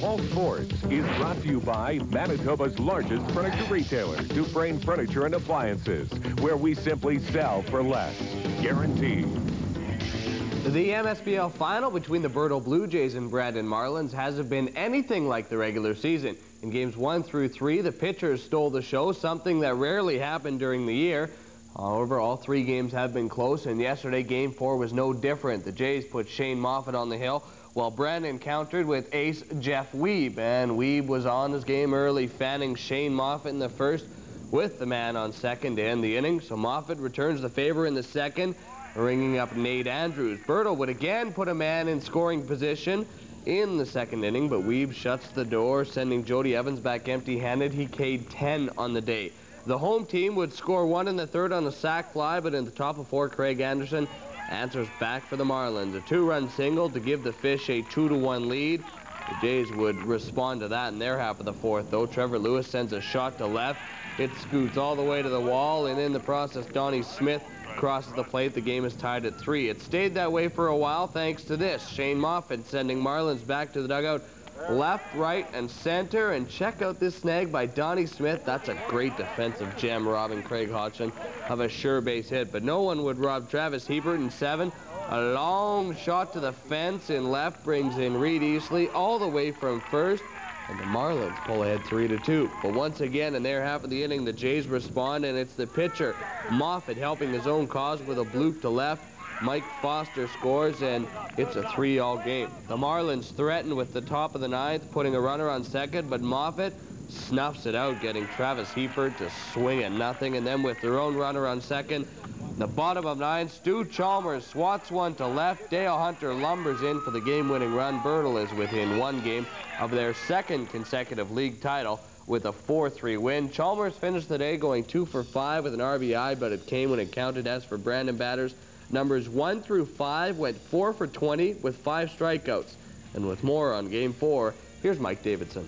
All Sports is brought to you by Manitoba's largest furniture retailer, Dufresne Furniture and Appliances, where we simply sell for less. Guaranteed. The MSBL final between the Birtle Blue Jays and Brandon Marlins hasn't been anything like the regular season. In games 1 through 3, the pitchers stole the show, something that rarely happened during the year. However, all 3 games have been close, and yesterday Game 4 was no different. The Jays put Shane Moffat on the hill, while Brandon countered with ace Jeff Wiebe. And Wiebe was on his game early, fanning Shane Moffat in the first with the man on second to end the inning. So Moffat returns the favor in the second, ringing up Nate Andrews. Birtle would again put a man in scoring position in the second inning, but Wiebe shuts the door, sending Jody Evans back empty-handed. He K'd 10 on the day. The home team would score 1 in the third on a sac fly, but in the top of 4, Craig Anderson answers back for the Marlins. A 2-run single to give the Fish a 2-1 lead. The Jays would respond to that in their half of the fourth, though. Trevor Lewis sends a shot to left. It scoots all the way to the wall, and in the process, Donnie Smith crosses the plate. The game is tied at 3. It stayed that way for a while thanks to this. Shane Moffat sending Marlins back to the dugout, left, right, and center. And check out this snag by Donnie Smith. That's a great defensive gem, robbing Craig Hodgson of a sure base hit. But no one would rob Travis Hebert in 7. A long shot to the fence in left brings in Reed Easley all the way from first. And the Marlins pull ahead 3-2. But once again, in their half of the inning, the Jays respond, and it's the pitcher, Moffat, helping his own cause with a bloop to left. Mike Foster scores, and it's a 3-all game. The Marlins threaten with the top of the 9th, putting a runner on second, but Moffat snuffs it out, getting Travis Hebert to swing at nothing. And then with their own runner on second, the bottom of 9, Stu Chalmers swats one to left. Dale Hunter lumbers in for the game-winning run. Birtle is within 1 game of their 2nd consecutive league title with a 4-3 win. Chalmers finished the day going 2 for 5 with an RBI, but it came when it counted. As for Brandon batters, numbers 1 through 5 went 4 for 20 with 5 strikeouts. And with more on Game 4, here's Mike Davidson.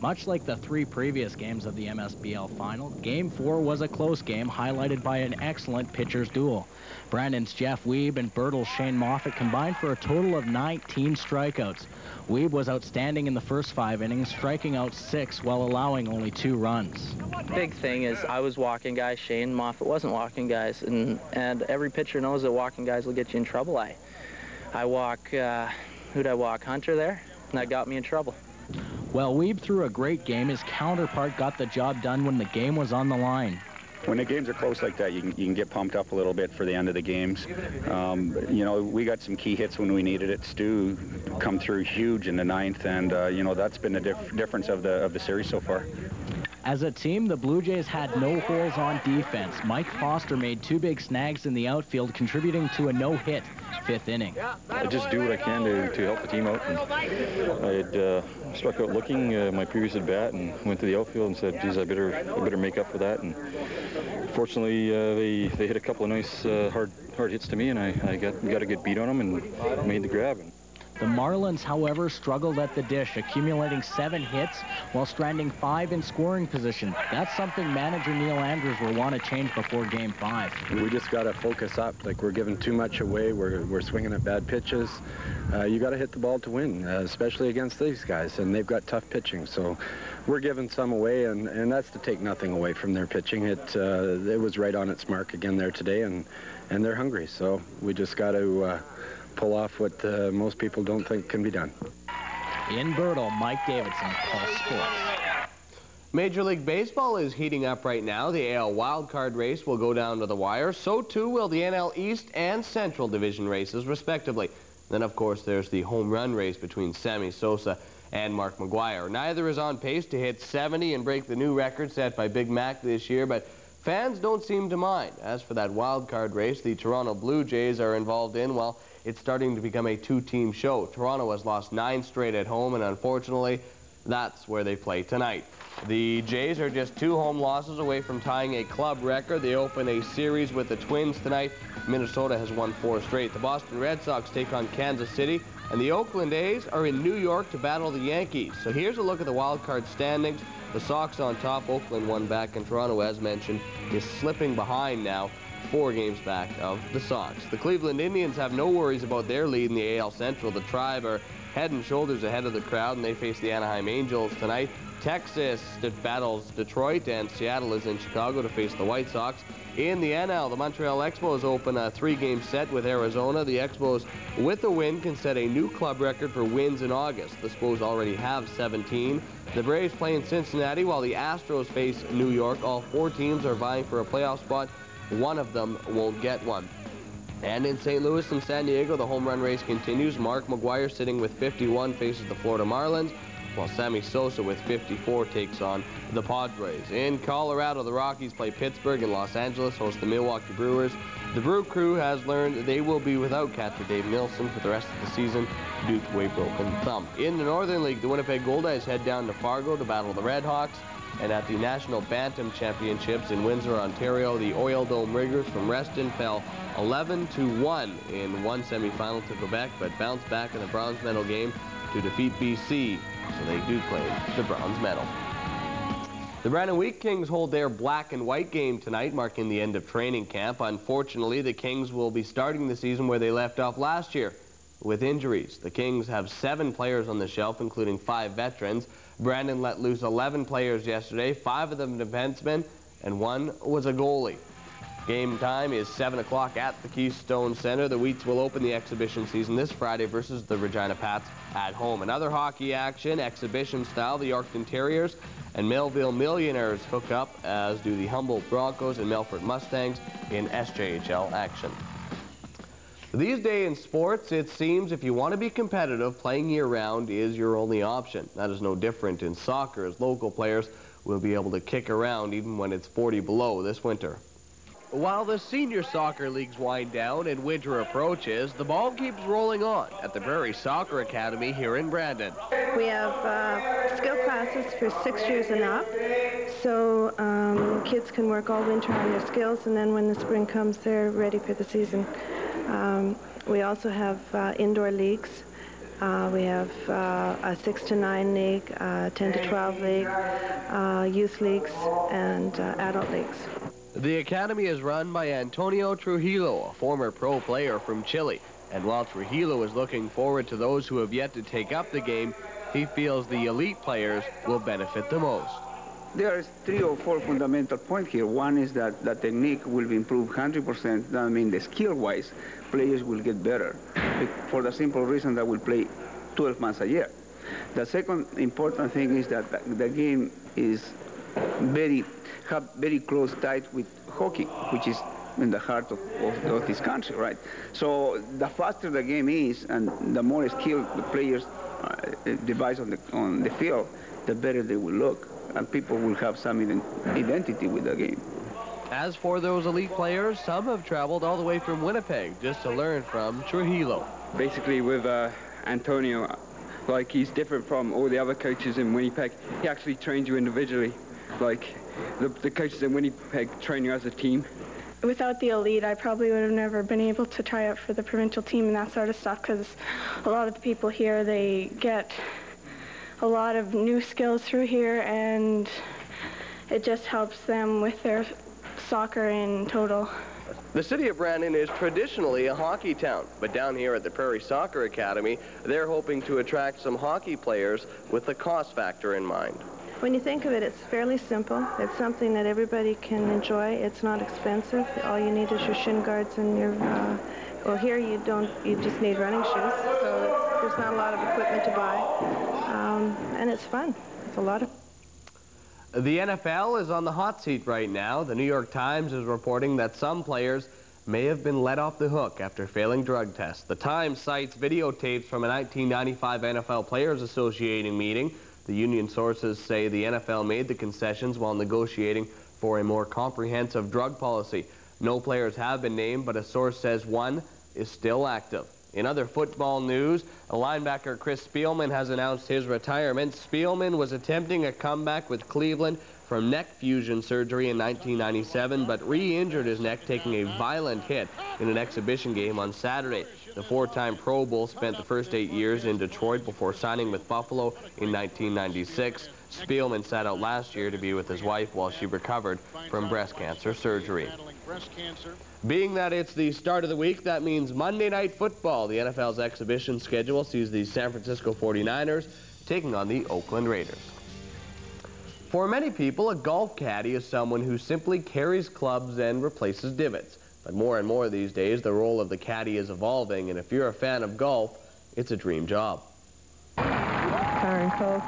Much like the 3 previous games of the MSBL final, Game 4 was a close game highlighted by an excellent pitcher's duel. Brandon's Jeff Wiebe and Birtle's Shane Moffat combined for a total of 19 strikeouts. Wiebe was outstanding in the first 5 innings, striking out 6 while allowing only 2 runs. Big thing is I was walking guys, Shane Moffat wasn't walking guys, and every pitcher knows that walking guys will get you in trouble. I walk, who'd I walk? Hunter there, and that got me in trouble. Well, Wiebe threw a great game. His counterpart got the job done when the game was on the line. When the games are close like that, you can get pumped up a little bit for the end of the games. You know, we got some key hits when we needed it. Stu come through huge in the 9th, and you know, that's been the difference of the series so far. As a team, the Blue Jays had no holes on defense. Mike Foster made 2 big snags in the outfield, contributing to a no-hit 5th inning. I just do what I can to help the team out. And I had struck out looking my previous at bat and went to the outfield and said, geez, I better make up for that. And fortunately, they hit a couple of nice hard hits to me, and I got a good beat on them and made the grab. The Marlins, however, struggled at the dish, accumulating 7 hits while stranding 5 in scoring position. That's something manager Neil Andrews will want to change before Game 5. We just got to focus up. Like, we're giving too much away. We're swinging at bad pitches. You got to hit the ball to win, especially against these guys, and they've got tough pitching. So we're giving some away, and that's to take nothing away from their pitching. It was right on its mark again there today, and they're hungry. So we just got to pull off what most people don't think can be done. In Birtle, Mike Davidson, Pulse Sports. Major League Baseball is heating up right now. The AL wildcard race will go down to the wire. So too will the NL East and Central Division races, respectively. Then, of course, there's the home run race between Sammy Sosa and Mark McGwire. Neither is on pace to hit 70 and break the new record set by Big Mac this year, but fans don't seem to mind. As for that wild card race, the Toronto Blue Jays are involved in, well, it's starting to become a 2-team show. Toronto has lost 9 straight at home, and unfortunately, that's where they play tonight. The Jays are just 2 home losses away from tying a club record. They open a series with the Twins tonight. Minnesota has won 4 straight. The Boston Red Sox take on Kansas City, and the Oakland A's are in New York to battle the Yankees. So here's a look at the wild card standings. The Sox on top, Oakland 1 back, and Toronto, as mentioned, is slipping behind now 4 games back of the Sox. The Cleveland Indians have no worries about their lead in the AL Central. The Tribe are head and shoulders ahead of the crowd, and they face the Anaheim Angels tonight. Texas battles Detroit, and Seattle is in Chicago to face the White Sox. In the NL, the Montreal Expos open a 3-game set with Arizona. The Expos, with a win, can set a new club record for wins in August. The Expos already have 17. The Braves play in Cincinnati while the Astros face New York. All 4 teams are vying for a playoff spot. One of them won't get one. And in St. Louis and San Diego, the home run race continues. Mark McGwire, sitting with 51, faces the Florida Marlins, while Sammy Sosa with 54 takes on the Padres. In Colorado, the Rockies play Pittsburgh, and Los Angeles host the Milwaukee Brewers. The Brew Crew has learned they will be without catcher Dave Nilsson for the rest of the season due to a broken thumb. In the Northern League, the Winnipeg Goldeyes head down to Fargo to battle the REDHAWKS. And at the National Bantam Championships in Windsor, Ontario, the Oil Dome Riggers from Reston fell 11-1 in one semifinal to Quebec, but bounced back in the bronze medal game to defeat BC, so they do claim the bronze medal. The Brandon Wheat Kings hold their black and white game tonight, marking the end of training camp. Unfortunately, the Kings will be starting the season where they left off last year, with injuries. The Kings have 7 players on the shelf, including 5 veterans. Brandon let loose 11 players yesterday, 5 of them defensemen, and 1 was a goalie. Game time is 7 o'clock at the Keystone Center. The Wheats will open the exhibition season this Friday versus the Regina Pats at home. Another hockey action, exhibition style, the Yorkton Terriers and Millville Millionaires hook up, as do the Humboldt Broncos and Melfort Mustangs in SJHL action. These days in sports, it seems if you want to be competitive, playing year-round is your only option. That is no different in soccer, as local players will be able to kick around even when it's 40 below this winter. While the senior soccer leagues wind down and winter approaches, the ball keeps rolling on at the Prairie Soccer Academy here in Brandon. We have skill classes for 6 years and up, so kids can work all winter on their skills, and then when the spring comes, they're ready for the season. We also have indoor leagues. We have a 6 to 9 league, 10 to 12 league, youth leagues, and adult leagues. The academy is run by Antonio Trujillo, a former pro player from Chile. And while Trujillo is looking forward to those who have yet to take up the game, he feels the elite players will benefit the most. There are 3 or 4 fundamental points here. One is that the technique will be improved 100%. That means the skill-wise, players will get better for the simple reason that we'll play 12 months a year. The second important thing is that the game is very close tied with hockey, which is in the heart of this country, right? So the faster the game is and the more skilled the players devise on the field, the better they will look, and people will have some identity with the game. As for those elite players, some have traveled all the way from Winnipeg just to learn from Trujillo. Basically with Antonio, like, he's different from all the other coaches in Winnipeg. He actually trains you individually. Like, the coaches in Winnipeg train you as a team. Without the elite, I probably would have never been able to try out for the provincial team and that sort of stuff, because a lot of the people here, they get a lot of new skills through here, and it just helps them with their soccer in total. The city of Brandon is traditionally a hockey town, but down here at the Prairie Soccer Academy, they're hoping to attract some hockey players with the cost factor in mind. When you think of it, it's fairly simple. It's something that everybody can enjoy. It's not expensive. All you need is your shin guards and your, well, here you just need running shoes, so there's not a lot of equipment to buy. And it's fun. It's a lot of... The NFL is on the hot seat right now. The New York Times is reporting that some players may have been let off the hook after failing drug tests. The Times cites videotapes from a 1995 NFL Players Association meeting. The union sources say the NFL made the concessions while negotiating for a more comprehensive drug policy. No players have been named, but a source says one is still active. In other football news, linebacker Chris Spielman has announced his retirement. Spielman was attempting a comeback with Cleveland from neck fusion surgery in 1997, but re-injured his neck taking a violent hit in an exhibition game on Saturday. The 4-time Pro Bowl spent the first 8 years in Detroit before signing with Buffalo in 1996. Spielman sat out last year to be with his wife while she recovered from breast cancer surgery. breast cancer. Being that it's the start of the week, that means Monday Night Football. The NFL's exhibition schedule sees the San Francisco 49ers taking on the Oakland Raiders. For many people, a golf caddy is someone who simply carries clubs and replaces divots. But more and more these days, the role of the caddy is evolving, and if you're a fan of golf, it's a dream job. Turn, folks.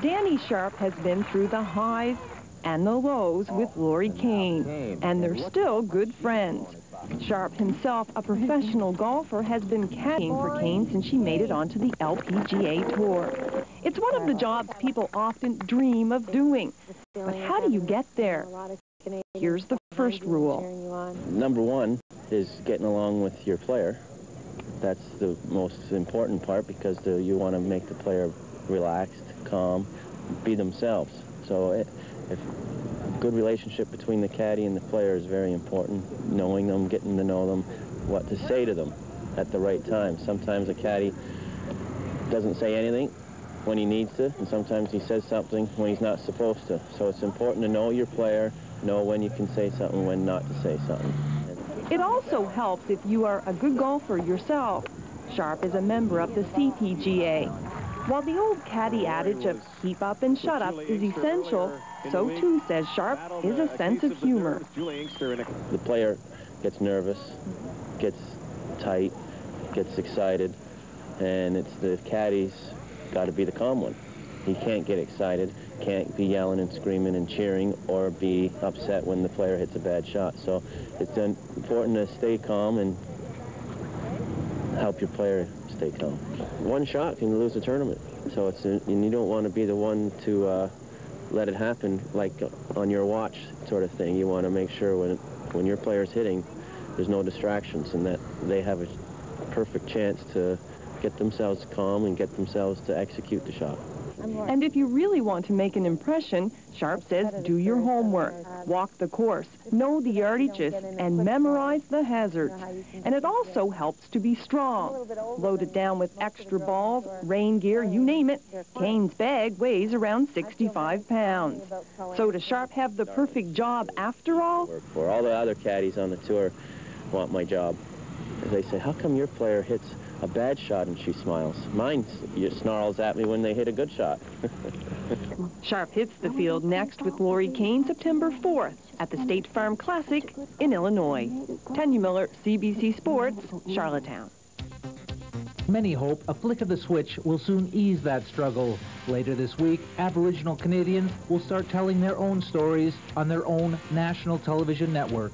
Danny Sharp has been through the highs and the lows with Lori Kane, and they're still good friends. Sharp himself, a professional golfer, has been caddying for Kane since she made it onto the LPGA Tour. It's one of the jobs people often dream of doing. But how do you get there? Here's the first rule. Number one is getting along with your player. That's the most important part, because you want to make the player relaxed, calm, be themselves. So if good relationship between the caddy and the player is very important. Knowing them, getting to know them, what to say to them at the right time. Sometimes a caddy doesn't say anything when he needs to, and sometimes he says something when he's not supposed to. So it's important to know your player, know when you can say something, when not to say something. It also helps if you are a good golfer yourself. Sharp is a member of the CPGA. While the old caddy adage of keep up and shut up is essential, so too, says Sharp, is a sense of humor. The player gets nervous, gets tight, gets excited, and it's the caddy's got to be the calm one. He can't get excited, can't be yelling and screaming and cheering, or be upset when the player hits a bad shot. So it's important to stay calm and help your player stay calm. One shot can lose a tournament, so and you don't want to be the one to let it happen like on your watch sort of thing. You want to make sure when your player's hitting, there's no distractions, and that they have a perfect chance to get themselves calm and get themselves to execute the shot. And if you really want to make an impression, Sharp says do your homework, walk the course, know the yardages, and memorize the hazards. And it also helps to be strong. Loaded down with extra balls, rain gear, you name it, Kane's bag weighs around 65 pounds. So does Sharp have the perfect job after all? For all the other caddies on the tour want my job. They say, how come your player hits a bad shot and she smiles? Mine snarls at me when they hit a good shot. Sharp hits the field next with Lori Kane September 4th at the State Farm Classic in Illinois. Tanya Miller, CBC Sports, Charlottetown. Many hope a flick of the switch will soon ease that struggle. Later this week, Aboriginal Canadians will start telling their own stories on their own national television network.